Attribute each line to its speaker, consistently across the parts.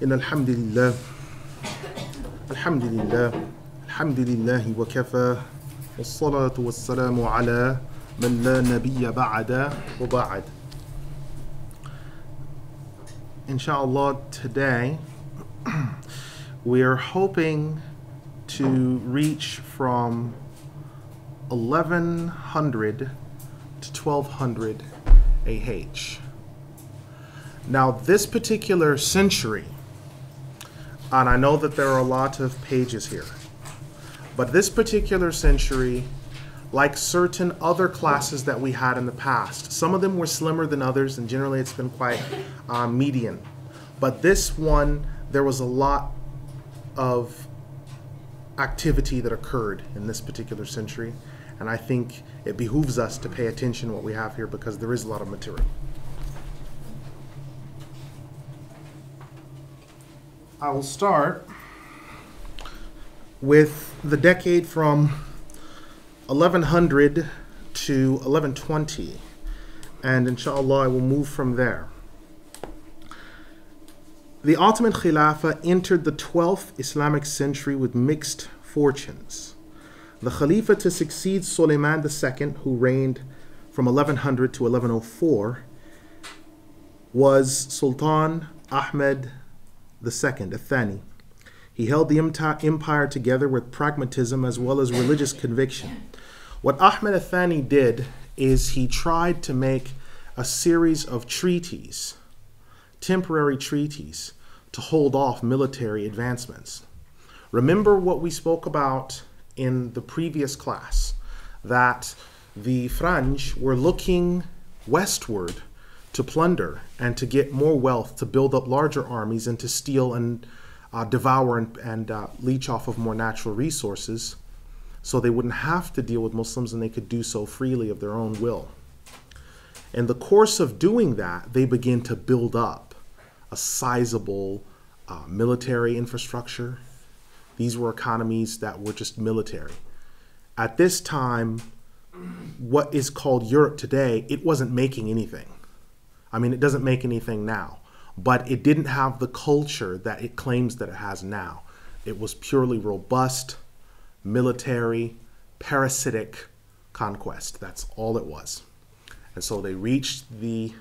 Speaker 1: إن الحمد لله الحمد لله وكفى والصلاة والسلام على من لا نبي بعد وبعد. Inshallah, today we are hoping to reach from 1100 to 1200 AH. Now, this particular century, and I know that there are a lot of pages here, but this particular century, like certain other classes that we had in the past, some of them were slimmer than others, and generally it's been quite median. But this one, there was a lot of activity that occurred in this particular century, and I think it behooves us to pay attention to what we have here because there is a lot of material. I will start with the decade from 1100 to 1120, and inshallah I will move from there. The Ottoman Khilafah entered the 12th Islamic century with mixed fortunes. The Khalifah to succeed Sulaiman II, who reigned from 1100 to 1104, was Sultan Ahmed II, Athani. He held the empire together with pragmatism as well as religious conviction. What Ahmed Athani did is he tried to make a series of treaties, temporary treaties, to hold off military advancements. Remember what we spoke about in the previous class, that the French were looking westward to plunder and to get more wealth, to build up larger armies, and to steal and devour and leech off of more natural resources, so they wouldn't have to deal with Muslims and they could do so freely of their own will. In the course of doing that, they began to build up a sizable military infrastructure. These were economies that were just military. At this time, what is called Europe today, it wasn't making anything. I mean, it doesn't make anything now, but it didn't have the culture that it claims that it has now. It was purely robust, military, parasitic conquest. That's all it was. And so they reached the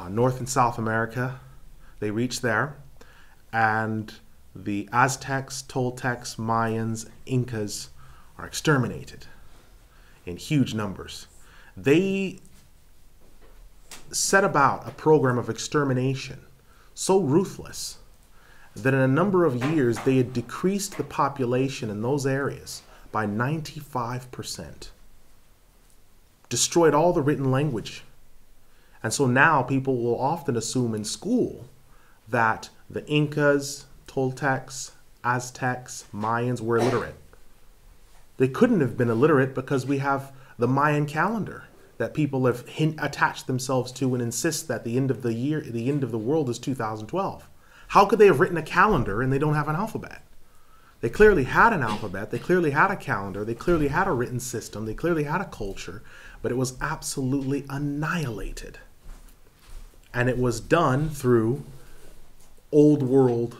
Speaker 1: North and South America. They reached there, and the Aztecs, Toltecs, Mayans, Incas are exterminated in huge numbers. They set about a program of extermination so ruthless that in a number of years they had decreased the population in those areas by 95%, destroyed all the written language. And so now people will often assume in school that the Incas, Toltecs, Aztecs, Mayans were illiterate. They couldn't have been illiterate because we have the Mayan calendar that people have attached themselves to and insist that the end of the year, the end of the world is 2012. How could they have written a calendar and they don't have an alphabet? They clearly had an alphabet, they clearly had a calendar, they clearly had a written system, they clearly had a culture, but it was absolutely annihilated. And it was done through old world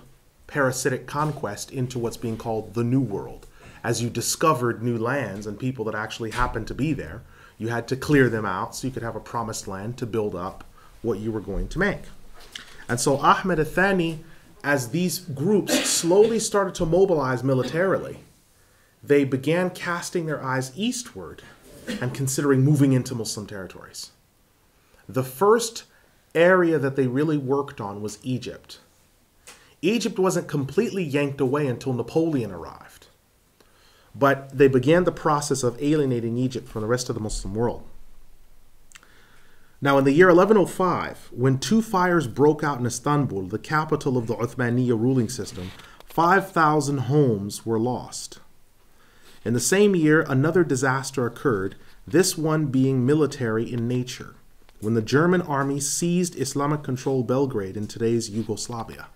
Speaker 1: parasitic conquest into what's being called the New World. As you discovered new lands and people that actually happened to be there, you had to clear them out so you could have a promised land to build up what you were going to make. And so Ahmed Athani, as these groups slowly started to mobilize militarily, they began casting their eyes eastward and considering moving into Muslim territories. The first area that they really worked on was Egypt. Egypt wasn't completely yanked away until Napoleon arrived. But they began the process of alienating Egypt from the rest of the Muslim world. Now, in the year 1105, when two fires broke out in Istanbul, the capital of the Uthmaniyya ruling system, 5,000 homes were lost. In the same year, another disaster occurred, this one being military in nature, when the German army seized Islamic-controlled Belgrade in today's Yugoslavia.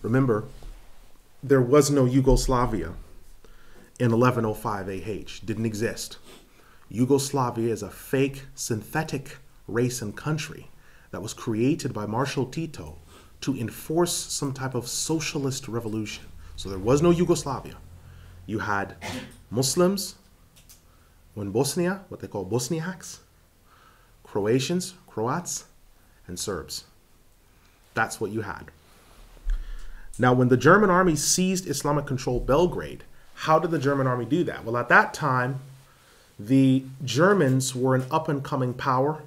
Speaker 1: Remember, there was no Yugoslavia in 1105 AH. Didn't exist. Yugoslavia is a fake, synthetic race and country that was created by Marshal Tito to enforce some type of socialist revolution. So there was no Yugoslavia. You had Muslims in Bosnia, what they call Bosniaks, Croatians, Croats, and Serbs. That's what you had. Now, when the German army seized Islamic-controlled Belgrade, how did the German army do that? Well, at that time, the Germans were an up-and-coming power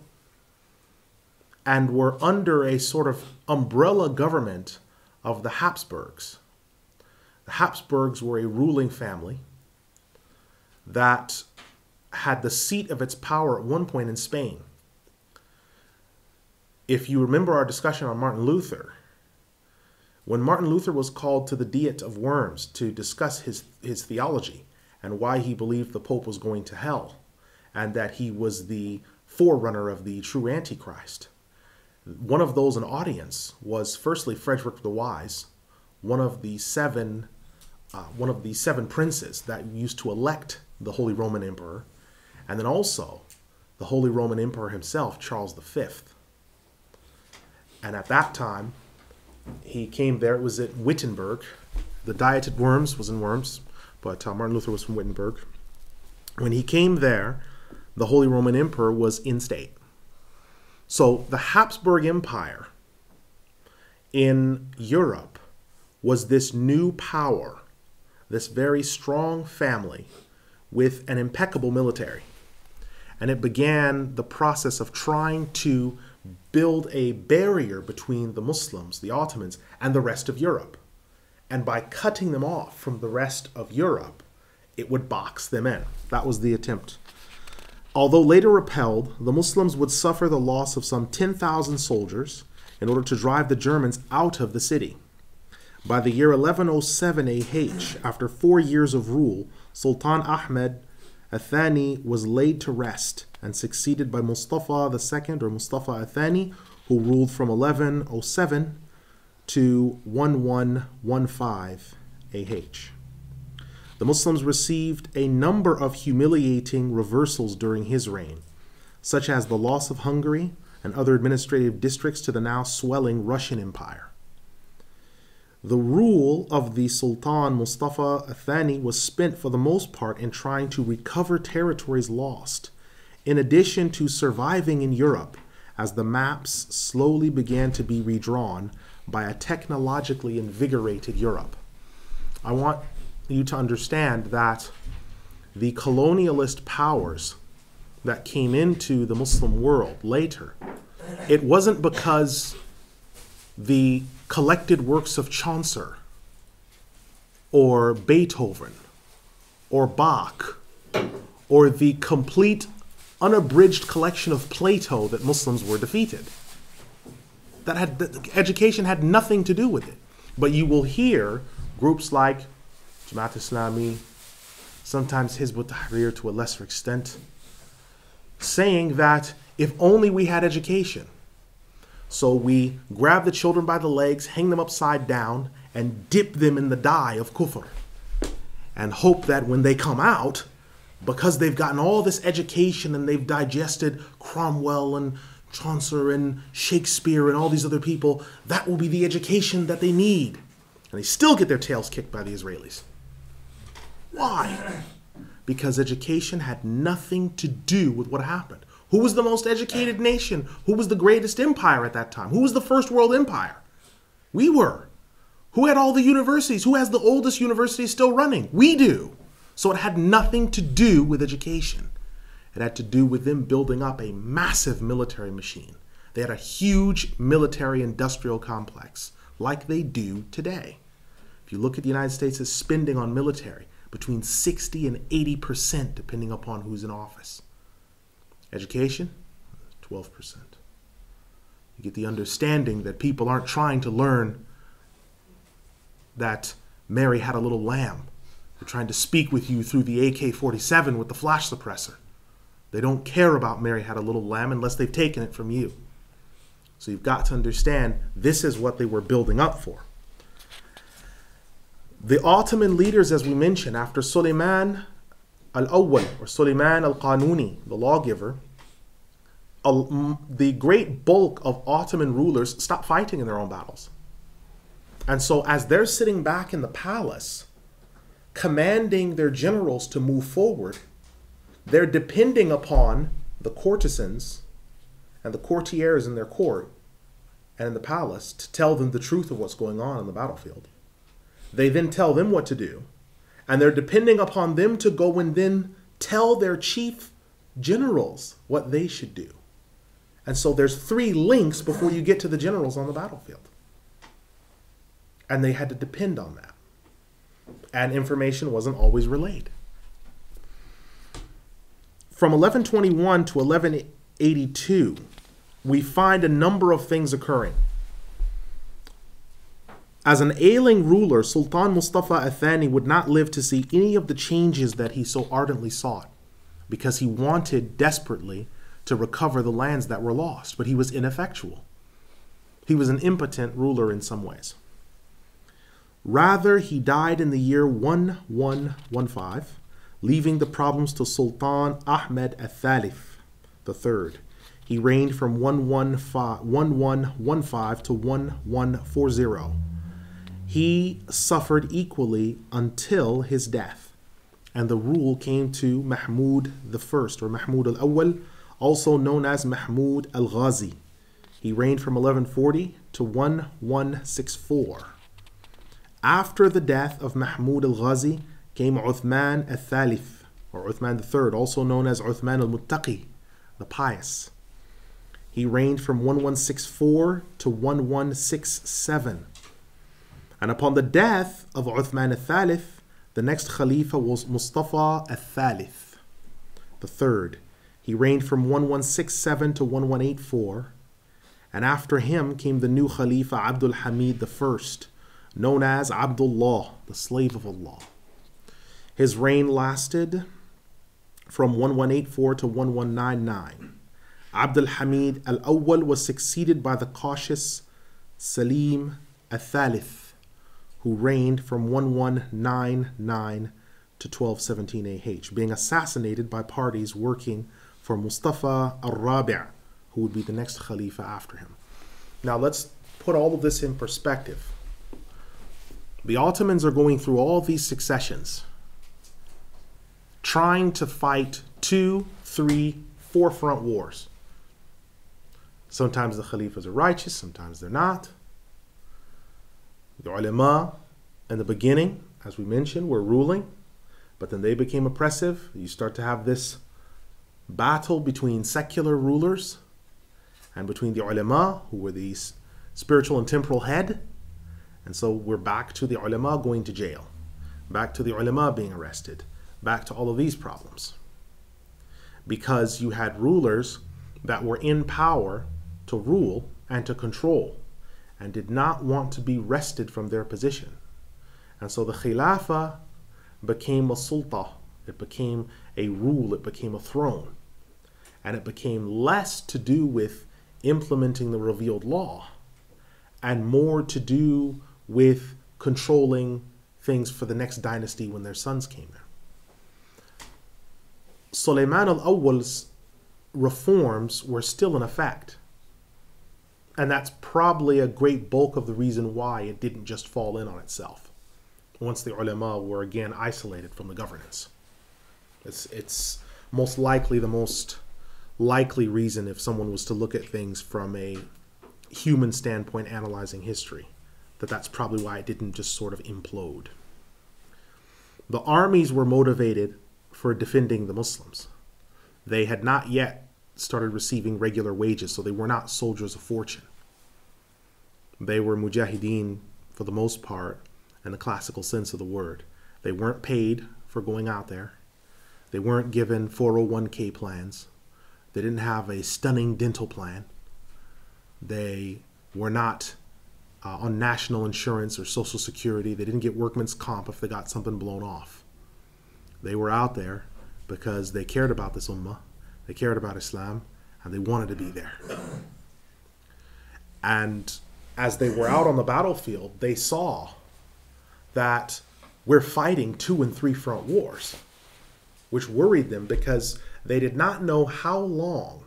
Speaker 1: and were under a sort of umbrella government of the Hapsburgs. The Hapsburgs were a ruling family that had the seat of its power at one point in Spain. If you remember our discussion on Martin Luther, when Martin Luther was called to the Diet of Worms to discuss his theology and why he believed the Pope was going to hell and that he was the forerunner of the true Antichrist, one of those in audience was firstly Frederick the Wise, one of the seven princes that used to elect the Holy Roman Emperor, and then also the Holy Roman Emperor himself, Charles V. And at that time, he came there. It was at Wittenberg. The Diet at Worms was in Worms, but Martin Luther was from Wittenberg. When he came there, the Holy Roman Emperor was in state. So the Habsburg Empire in Europe was this new power, this very strong family with an impeccable military. And it began the process of trying to build a barrier between the Muslims, the Ottomans, and the rest of Europe. And by cutting them off from the rest of Europe, it would box them in. That was the attempt. Although later repelled, the Muslims would suffer the loss of some 10,000 soldiers in order to drive the Germans out of the city. By the year 1107 AH, after 4 years of rule, Sultan Ahmed Athani was laid to rest and succeeded by Mustafa II, or Mustafa Athani, who ruled from 1107 to 1115 AH. The Muslims received a number of humiliating reversals during his reign, such as the loss of Hungary and other administrative districts to the now swelling Russian Empire. The rule of the Sultan Mustafa Athani was spent for the most part in trying to recover territories lost, in addition to surviving in Europe as the maps slowly began to be redrawn by a technologically invigorated Europe. I want you to understand that the colonialist powers that came into the Muslim world later, it wasn't because the collected works of Chaucer or Beethoven or Bach or the complete unabridged collection of Plato that Muslims were defeated. Education had nothing to do with it. But you will hear groups like Jamaat Islami, sometimes Hizb ut-Tahrir to a lesser extent, saying that if only we had education. So we grab the children by the legs, hang them upside down, and dip them in the dye of kufr. And hope that when they come out, because they've gotten all this education and they've digested Cromwell and Chaucer and Shakespeare and all these other people, that will be the education that they need. And they still get their tails kicked by the Israelis. Why? Because education had nothing to do with what happened. Who was the most educated nation? Who was the greatest empire at that time? Who was the first world empire? We were. Who had all the universities? Who has the oldest universities still running? We do. So it had nothing to do with education. It had to do with them building up a massive military machine. They had a huge military industrial complex, like they do today. If you look at the United States' spending on military, between 60 and 80%, depending upon who's in office. Education, 12%. You get the understanding that people aren't trying to learn that Mary had a little lamb. They're trying to speak with you through the AK-47 with the flash suppressor. They don't care about Mary had a little lamb unless they've taken it from you. So you've got to understand this is what they were building up for. The Ottoman leaders, as we mentioned, after Sulaiman Al-Awwal, or Sulaiman Al-Qanuni, the lawgiver, the great bulk of Ottoman rulers stopped fighting in their own battles. And so as they're sitting back in the palace, commanding their generals to move forward, they're depending upon the courtesans and the courtiers in their court and in the palace to tell them the truth of what's going on the battlefield. They then tell them what to do, and they're depending upon them to go and then tell their chief generals what they should do. And so there's 3 links before you get to the generals on the battlefield. And they had to depend on that. And information wasn't always relayed. From 1121 to 1182, we find a number of things occurring. As an ailing ruler, Sultan Mustafa Athani would not live to see any of the changes that he so ardently sought, because he wanted desperately to recover the lands that were lost, but he was ineffectual. He was an impotent ruler in some ways. Rather, he died in the year 1115, leaving the problems to Sultan Ahmed al-Thalith III. He reigned from 1115 to 1140. He suffered equally until his death, and the rule came to Mahmud I, or Mahmud al-Awwal, also known as Mahmud al-Ghazi. He reigned from 1140 to 1164. After the death of Mahmud al-Ghazi came Uthman al-Thalith, or Uthman III, also known as Uthman al-Muttaqi, the pious. He reigned from 1164 to 1167. And upon the death of Uthman al-Thalith, the next Khalifa was Mustafa al-Thalith III. He reigned from 1167 to 1184. And after him came the new Khalifa Abdul Hamid I, known as Abdullah, the slave of Allah. His reign lasted from 1184 to 1199. Abdul Hamid al-Awwal was succeeded by the cautious Salim al-Thalith, who reigned from 1199 to 1217 AH, being assassinated by parties working for Mustafa al-Rabi', who would be the next Khalifa after him. Now let's put all of this in perspective. The Ottomans are going through all these successions, trying to fight 2, 3, 4 front wars. Sometimes the Khalifas are righteous, sometimes they're not. The ulama in the beginning, as we mentioned, were ruling, but then they became oppressive. You start to have this battle between secular rulers and between the ulama, who were the spiritual and temporal head. And so we're back to the ulama going to jail, back to the ulama being arrested, back to all of these problems. Because you had rulers that were in power to rule and to control, and did not want to be wrested from their position. And so the Khilafah became a sulta, it became a rule, it became a throne. And it became less to do with implementing the revealed law and more to do with controlling things for the next dynasty when their sons came in. Sulaiman al-Awwal's reforms were still in effect. And that's probably a great bulk of the reason why it didn't just fall in on itself once the ulama were again isolated from the governance. It's most likely the most likely reason, if someone was to look at things from a human standpoint analyzing history, that's probably why it didn't just sort of implode. The armies were motivated for defending the Muslims. They had not yet started receiving regular wages, so they were not soldiers of fortune. They were mujahideen for the most part in the classical sense of the word. They weren't paid for going out there. They weren't given 401k plans. They didn't have a stunning dental plan. They were not on national insurance or social security. They didn't get workman's comp if they got something blown off. They were out there because they cared about this ummah. They cared about Islam, and they wanted to be there. And as they were out on the battlefield, they saw that we're fighting 2 and 3 front wars, which worried them because they did not know how long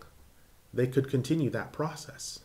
Speaker 1: they could continue that process.